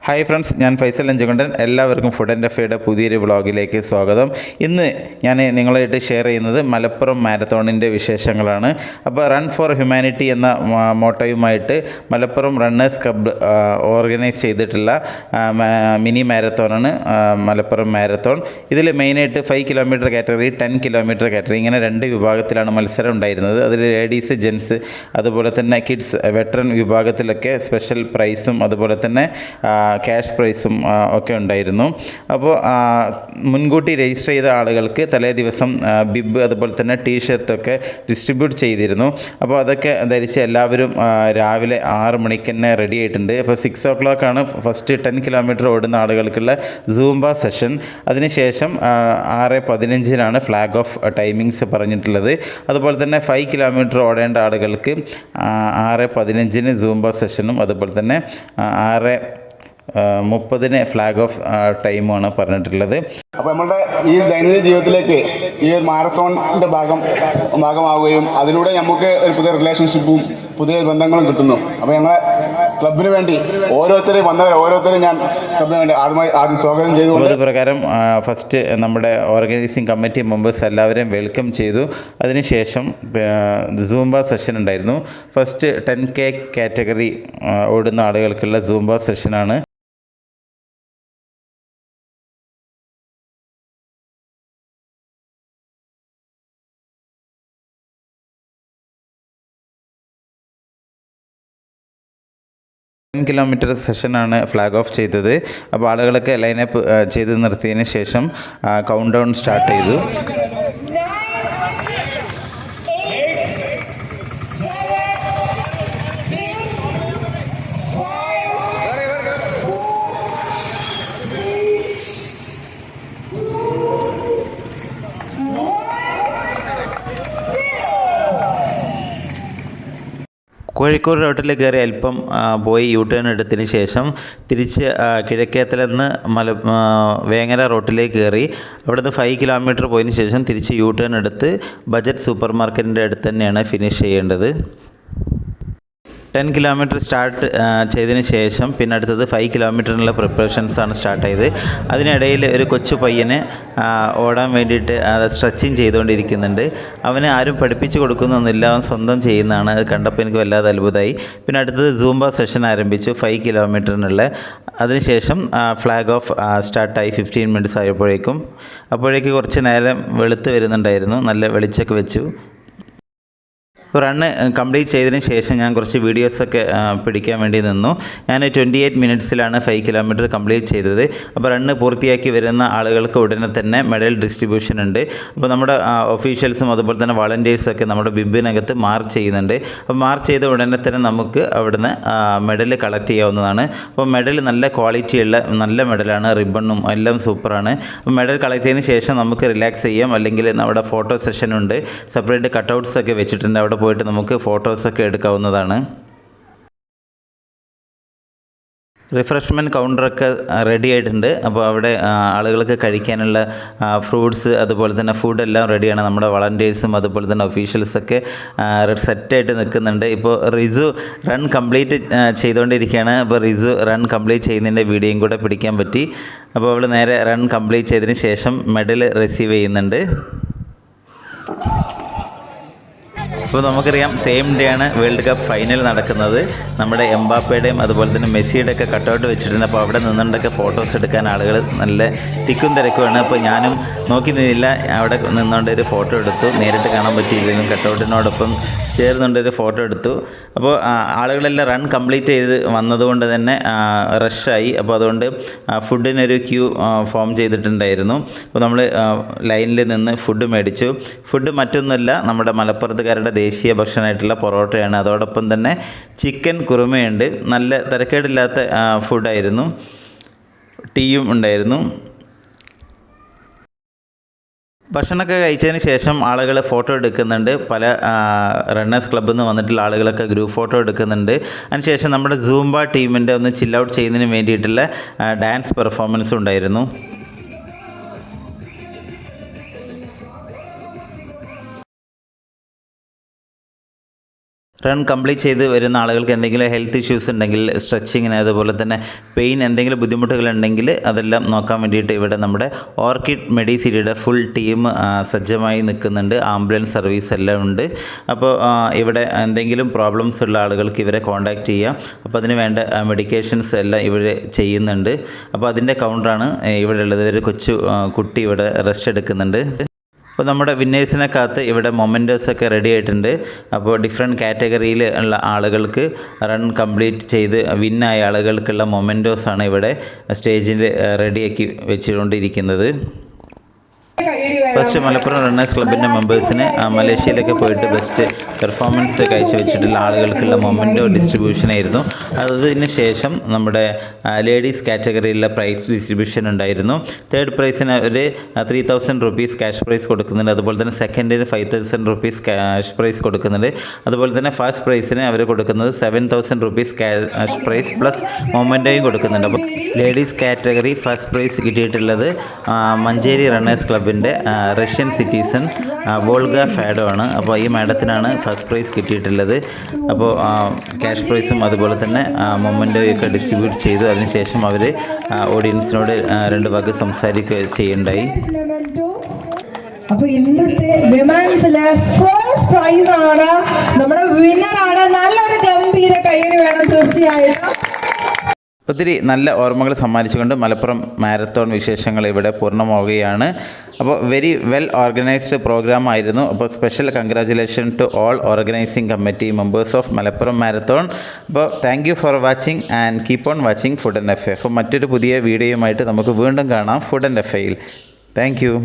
Hi friends, ഞാൻ ഫൈസൽ അഞ്ചുകൊണ്ടൻ. എല്ലാവർക്കും food and എഫയുടെ പുതിയൊരു വ്ളോഗിലേക്ക് സ്വാഗതം. ഇന്ന് ഞാൻ നിങ്ങളായിട്ട് ഷെയർ ചെയ്യുന്നത് മലപ്പുറം മാരത്തോണിൻ്റെ വിശേഷങ്ങളാണ്. അപ്പോൾ റൺ ഫോർ ഹ്യൂമാനിറ്റി എന്ന മോട്ടോയുമായിട്ട് മലപ്പുറം റണ്ണേഴ്സ് ക്ലബ്ബ് ഓർഗനൈസ് ചെയ്തിട്ടുള്ള മിനി മാരത്തോണാണ് മലപ്പുറം മാരത്തോൺ. ഇതിൽ മെയിനായിട്ട് 5 കിലോമീറ്റർ കാറ്റഗറി, 10 കിലോമീറ്റർ കാറ്റഗറി, ഇങ്ങനെ 2 വിഭാഗത്തിലാണ് മത്സരം ഉണ്ടായിരുന്നത്. അതിൽ ലേഡീസ്, ജെൻസ്, അതുപോലെ തന്നെ കിഡ്സ്, വെറ്ററൻ വിഭാഗത്തിലൊക്കെ സ്പെഷ്യൽ പ്രൈസും അതുപോലെ തന്നെ ക്യാഷ് പ്രൈസും ഒക്കെ ഉണ്ടായിരുന്നു. അപ്പോൾ മുൻകൂട്ടി രജിസ്റ്റർ ചെയ്ത ആളുകൾക്ക് തലേ ദിവസം ബിബ് അതുപോലെ തന്നെ ടീഷർട്ടൊക്കെ ഡിസ്ട്രിബ്യൂട്ട് ചെയ്തിരുന്നു. അപ്പോൾ അതൊക്കെ ധരിച്ച് എല്ലാവരും രാവിലെ 6 മണിക്ക് തന്നെ റെഡി ആയിട്ടുണ്ട്. അപ്പോൾ 6 o'clock ആണ് ഫസ്റ്റ് 10 കിലോമീറ്റർ ഓടുന്ന ആളുകൾക്കുള്ള സൂംബ സെഷൻ. അതിനുശേഷം 6:15 ഫ്ലാഗ് ഓഫ് ടൈമിങ്സ് പറഞ്ഞിട്ടുള്ളത്. അതുപോലെ തന്നെ 5 കിലോമീറ്റർ ഓടേണ്ട ആളുകൾക്ക് 6:15 സൂംബ സെഷനും അതുപോലെ തന്നെ 6:30 ഫ്ലാഗ് ഓഫ് ടൈമുമാണ് പറഞ്ഞിട്ടുള്ളത്. അപ്പോൾ നമ്മളുടെ ഈ ദൈനംദിന ജീവിതത്തിലേക്ക് ഈ ഒരു മാരത്തോണിൻ്റെ ഭാഗമാവുകയും അതിലൂടെ നമുക്ക് ഒരു പുതിയ റിലേഷൻഷിപ്പും പുതിയ ബന്ധങ്ങളും കിട്ടുന്നു. അപ്പോൾ ഞങ്ങളെ ക്ലബിന് വേണ്ടി ഓരോരുത്തരെയും ഞാൻ ക്ലബിന് വേണ്ടി ആദ്യം സ്വാഗതം ചെയ്തു. അതുപ്രകാരം ഫസ്റ്റ് നമ്മുടെ ഓർഗനൈസിങ് കമ്മിറ്റി മെമ്പേഴ്സ് എല്ലാവരെയും വെൽക്കം ചെയ്തു. അതിനുശേഷം സൂംബ സെഷൻ ഉണ്ടായിരുന്നു. ഫസ്റ്റ് 10K കാറ്റഗറി ഓടുന്ന ആളുകൾക്കുള്ള സൂംബ സെഷനാണ്. കിലോമീറ്റർ സെഷനാണ് ഫ്ലാഗ് ഓഫ് ചെയ്തത്. അപ്പോൾ ആളുകളൊക്കെ ലൈനപ്പ് ചെയ്ത് നിർത്തിയതിന് ശേഷം കൗണ്ട് ഡൗൺ സ്റ്റാർട്ട് ചെയ്തു. കോഴിക്കോട് റോട്ടിൽ കയറി അല്പം പോയി യു ടേൺ എടുത്തതിന് ശേഷം തിരിച്ച് കിഴക്കേത്തലെന്ന് വേങ്ങര റോട്ടിലേക്ക് കയറി അവിടുന്ന് 5 കിലോമീറ്റർ പോയതിന് ശേഷം തിരിച്ച് യു ടേൺ എടുത്ത് ബജറ്റ് സൂപ്പർ മാർക്കറ്റിൻ്റെ അടുത്ത് തന്നെയാണ് ഫിനിഷ് ചെയ്യേണ്ടത്. 10 കിലോമീറ്റർ സ്റ്റാർട്ട് ചെയ്തതിന് ശേഷം പിന്നെ അടുത്തത് 5 കിലോമീറ്ററിനുള്ള പ്രിപ്പറേഷൻസാണ് സ്റ്റാർട്ട് ചെയ്ത്. അതിനിടയിൽ ഒരു കൊച്ചു പയ്യന് ഓടാൻ വേണ്ടിയിട്ട് സ്ട്രെച്ചിങ് ചെയ്തുകൊണ്ടിരിക്കുന്നുണ്ട്. അവന് ആരും പഠിപ്പിച്ച് കൊടുക്കുന്നൊന്നുമില്ല, അവൻ സ്വന്തം ചെയ്യുന്നതാണ്. അത് കണ്ടപ്പോൾ എനിക്ക് വല്ലാതെ അത്ഭുതമായി. പിന്നെ അടുത്തത് സൂംബ സെഷൻ ആരംഭിച്ചു 5 കിലോമീറ്ററിനുള്ള. അതിനുശേഷം ഫ്ലാഗ് ഓഫ് സ്റ്റാർട്ടായി 15 മിനിറ്റ്സ് ആയപ്പോഴേക്കും. അപ്പോഴേക്ക് കുറച്ച് നേരം വെളുത്ത് വരുന്നുണ്ടായിരുന്നു, നല്ല വെളിച്ചമൊക്കെ വെച്ചു. റണ്ണ് കംപ്ലീറ്റ് ചെയ്തതിന് ശേഷം ഞാൻ കുറച്ച് വീഡിയോസൊക്കെ പിടിക്കാൻ വേണ്ടി നിന്നു. ഞാൻ 28 മിനിറ്റ്സിലാണ് 5 കിലോമീറ്റർ കംപ്ലീറ്റ് ചെയ്തത്. അപ്പോൾ റണ്ണ് പൂർത്തിയാക്കി വരുന്ന ആളുകൾക്ക് ഉടനെ തന്നെ മെഡൽ ഡിസ്ട്രിബ്യൂഷൻ ഉണ്ട്. അപ്പോൾ നമ്മുടെ ഒഫീഷ്യൽസും അതുപോലെ തന്നെ വളണ്ടിയേഴ്സൊക്കെ നമ്മുടെ ബിബിനകത്ത് മാർക്ക് ചെയ്യുന്നുണ്ട്. അപ്പോൾ മാർക്ക് ചെയ്ത ഉടനെ തന്നെ നമുക്ക് അവിടുന്ന് മെഡൽ കളക്ട് ചെയ്യാവുന്നതാണ്. അപ്പോൾ മെഡൽ നല്ല ക്വാളിറ്റിയുള്ള നല്ല മെഡലാണ്, റിബണും എല്ലാം സൂപ്പറാണ്. അപ്പോൾ മെഡൽ കളക്ട് ചെയ്തതിന് ശേഷം നമുക്ക് റിലാക്സ് ചെയ്യാം. അല്ലെങ്കിൽ നമ്മുടെ ഫോട്ടോ സെഷനുണ്ട്, സെപ്പറേറ്റ് കട്ടൗട്ട്സൊക്കെ വെച്ചിട്ടുണ്ട്. അവിടെ പോയിട്ട് നമുക്ക് ഫോട്ടോസൊക്കെ എടുക്കാവുന്നതാണ്. റിഫ്രഷ്മെൻറ്റ് കൗണ്ടറൊക്കെ റെഡി ആയിട്ടുണ്ട്. അപ്പോൾ അവിടെ ആളുകൾക്ക് കഴിക്കാനുള്ള ഫ്രൂട്ട്സ് അതുപോലെ തന്നെ ഫുഡെല്ലാം റെഡിയാണ്. നമ്മുടെ വളണ്ടിയേഴ്സും അതുപോലെ തന്നെ ഒഫീഷ്യൽസൊക്കെ സെറ്റായിട്ട് നിൽക്കുന്നുണ്ട്. ഇപ്പോൾ റിസു റൺ കംപ്ലീറ്റ് ചെയ്തുകൊണ്ടിരിക്കുകയാണ്. അപ്പോൾ റിസു റൺ കംപ്ലീറ്റ് ചെയ്യുന്നതിൻ്റെ വീഡിയോയും കൂടെ പിടിക്കാൻ പറ്റി. അപ്പോൾ അവൾ നേരെ റൺ കംപ്ലീറ്റ് ചെയ്തതിന് ശേഷം മെഡൽ റിസീവ് ചെയ്യുന്നുണ്ട്. ഇപ്പോൾ നമുക്കറിയാം സെയിം ഡേ ആണ് വേൾഡ് കപ്പ് ഫൈനൽ നടക്കുന്നത്. നമ്മുടെ എംബാപ്പയുടെയും അതുപോലെ തന്നെ മെസ്സിയുടെ ഒക്കെ കട്ടൗട്ട് വെച്ചിട്ടുണ്ട്. അപ്പോൾ അവിടെ നിന്നുകൊണ്ടൊക്കെ ഫോട്ടോസ് എടുക്കാൻ ആളുകൾ നല്ല തിക്കും തിരക്കുമാണ്. അപ്പോൾ ഞാനും നോക്കി നിന്നില്ല, അവിടെ നിന്നുകൊണ്ട് ഒരു ഫോട്ടോ എടുത്തു. നേരിട്ട് കാണാൻ പറ്റിയില്ലെങ്കിലും കട്ടൗട്ടിനോടൊപ്പം ചേർന്നുകൊണ്ടൊരു ഫോട്ടോ എടുത്തു. അപ്പോൾ ആളുകളെല്ലാം റൺ കംപ്ലീറ്റ് ചെയ്ത് വന്നതുകൊണ്ട് തന്നെ റഷായി. അപ്പോൾ അതുകൊണ്ട് ഫുഡിനൊരു ക്യൂ ഫോം ചെയ്തിട്ടുണ്ടായിരുന്നു. അപ്പോൾ നമ്മൾ ലൈനിൽ നിന്ന് ഫുഡ് മേടിച്ചു. ഫുഡ് മറ്റൊന്നുമല്ല, നമ്മുടെ മലപ്പുറത്തുകാരുടെ ദേശീയ ഭക്ഷണമായിട്ടുള്ള പൊറോട്ടയാണ്. അതോടൊപ്പം തന്നെ ചിക്കൻ കുറുമയുണ്ട്. നല്ല തരക്കേടില്ലാത്ത ഫുഡായിരുന്നു. ടീയും ഉണ്ടായിരുന്നു. ഭക്ഷണമൊക്കെ കഴിച്ചതിന് ശേഷം ആളുകൾ ഫോട്ടോ എടുക്കുന്നുണ്ട്. പല റണ്ണേഴ്സ് ക്ലബ്ബിൽ നിന്ന് വന്നിട്ടുള്ള ആളുകളൊക്കെ ഗ്രൂപ്പ് ഫോട്ടോ എടുക്കുന്നുണ്ട്. അതിനുശേഷം നമ്മുടെ സൂംബ ടീമിൻ്റെ ഒന്ന് ചിൽ ഔട്ട് ചെയ്യുന്നതിന് വേണ്ടിയിട്ടുള്ള ഡാൻസ് പെർഫോമൻസും ഉണ്ടായിരുന്നു. റൺ കംപ്ലീറ്റ് ചെയ്ത് വരുന്ന ആളുകൾക്ക് എന്തെങ്കിലും ഹെൽത്ത് ഇഷ്യൂസ് ഉണ്ടെങ്കിൽ, സ്ട്രെച്ചിങ്ങിന് അതുപോലെ തന്നെ പെയിൻ എന്തെങ്കിലും ബുദ്ധിമുട്ടുകളുണ്ടെങ്കിൽ അതെല്ലാം നോക്കാൻ വേണ്ടിയിട്ട് ഇവിടെ നമ്മുടെ ഓർക്കിഡ് മെഡിസിറ്റിയുടെ ഫുൾ ടീം സജ്ജമായി നിൽക്കുന്നുണ്ട്. ആംബുലൻസ് സർവീസ് എല്ലാം ഉണ്ട്. അപ്പോൾ ഇവിടെ എന്തെങ്കിലും പ്രോബ്ലംസ് ഉള്ള ആളുകൾക്ക് ഇവരെ കോൺടാക്റ്റ് ചെയ്യാം. അപ്പോൾ അതിന് വേണ്ട മെഡിക്കേഷൻസ് എല്ലാം ഇവർ ചെയ്യുന്നുണ്ട്. അപ്പോൾ അതിൻ്റെ കൗണ്ടറാണ് ഇവിടെ ഉള്ളത്. ഒരു കൊച്ചു കുട്ടി ഇവിടെ റെസ്റ്റ് എടുക്കുന്നുണ്ട്. അപ്പോൾ നമ്മുടെ വിന്നേഴ്സിനെക്കകത്ത് ഇവിടെ മൊമെൻറ്റോസൊക്കെ റെഡി ആയിട്ടുണ്ട്. അപ്പോൾ ഡിഫറെൻറ്റ് കാറ്റഗറിയിൽ ഉള്ള ആളുകൾക്ക് റൺ കംപ്ലീറ്റ് ചെയ്ത് വിന്നായ ആളുകൾക്കുള്ള മൊമെൻറ്റോസാണ് ഇവിടെ സ്റ്റേജിൽ റെഡിയാക്കി വെച്ചുകൊണ്ടിരിക്കുന്നത്. ഫസ്റ്റ് മലപ്പുറം റണ്ണേഴ്സ് ക്ലബിൻ്റെ മെമ്പേഴ്സിന് മലേഷ്യയിലൊക്കെ പോയിട്ട് ബെസ്റ്റ് പെർഫോമൻസ് കാഴ്ചവെച്ചിട്ടുള്ള ആളുകൾക്കുള്ള മൊമെൻറ്റോ ഡിസ്ട്രിബ്യൂഷൻ ആയിരുന്നു. അതിന് ശേഷം നമ്മുടെ ലേഡീസ് കാറ്റഗറിയിലുള്ള പ്രൈസ് ഡിസ്ട്രിബ്യൂഷൻ ഉണ്ടായിരുന്നു. തേർഡ് പ്രൈസിന് ഒരു 3000 റുപ്പീസ് ക്യാഷ് പ്രൈസ് കൊടുക്കുന്നുണ്ട്. അതുപോലെ തന്നെ സെക്കൻഡിന് 5000 റുപ്പീസ് ക്യാഷ് പ്രൈസ് കൊടുക്കുന്നുണ്ട്. അതുപോലെ തന്നെ ഫസ്റ്റ് പ്രൈസിന് അവർ കൊടുക്കുന്നത് 7000 റുപ്പീസ് ക്യാഷ് പ്രൈസ് പ്ലസ് മൊമെൻറ്റോയും കൊടുക്കുന്നുണ്ട്. അപ്പോൾ ലേഡീസ് കാറ്റഗറി ഫസ്റ്റ് പ്രൈസ് കിട്ടിയിട്ടുള്ളത് മഞ്ചേരി റണ്ണേഴ്സ് ക്ലബിൻ്റെ റഷ്യൻ സിറ്റിസൺ വോൾഗ ഫാഡോ ആണ്. അപ്പോൾ ഈ മാഡത്തിനാണ് ഫസ്റ്റ് പ്രൈസ് കിട്ടിയിട്ടുള്ളത്. അപ്പോൾ ക്യാഷ് പ്രൈസും അതുപോലെ തന്നെ മൊമെൻറ്റോയൊക്കെ ഡിസ്ട്രിബ്യൂട്ട് ചെയ്തു. അതിനുശേഷം അവർ ഓഡിയൻസിനോട് 2 വാക്ക് സംസാരിക്കുക ചെയ്യുണ്ടായി. അപ്പോൾ ഇന്നത്തെ വിമൻസിലെ ഫസ്റ്റ് പ്രൈസ് ആണ്, നമ്മുടെ വിന്നറാണ്. നല്ലൊരു ഗംഭീര കയ്യടി വേണം തീർച്ചയായിട്ടും. ഒത്തിരി നല്ല ഓർമ്മകൾ സമ്മാനിച്ചുകൊണ്ട് മലപ്പുറം മാരത്തോൺ വിശേഷങ്ങൾ ഇവിടെ പൂർണ്ണമാവുകയാണ്. അപ്പോൾ വെരി വെൽ ഓർഗനൈസ്ഡ് പ്രോഗ്രാം ആയിരുന്നു. അപ്പോൾ special congratulation to all organising committee members of Malappuram marathon. അപ്പോൾ thank you for watching and keep on watching food and F A. അപ്പോൾ മറ്റൊരു പുതിയ വീഡിയോയുമായിട്ട് നമുക്ക് വീണ്ടും കാണാം ഫുഡ് ആൻഡ് എഫ് എയിൽ. Thank U.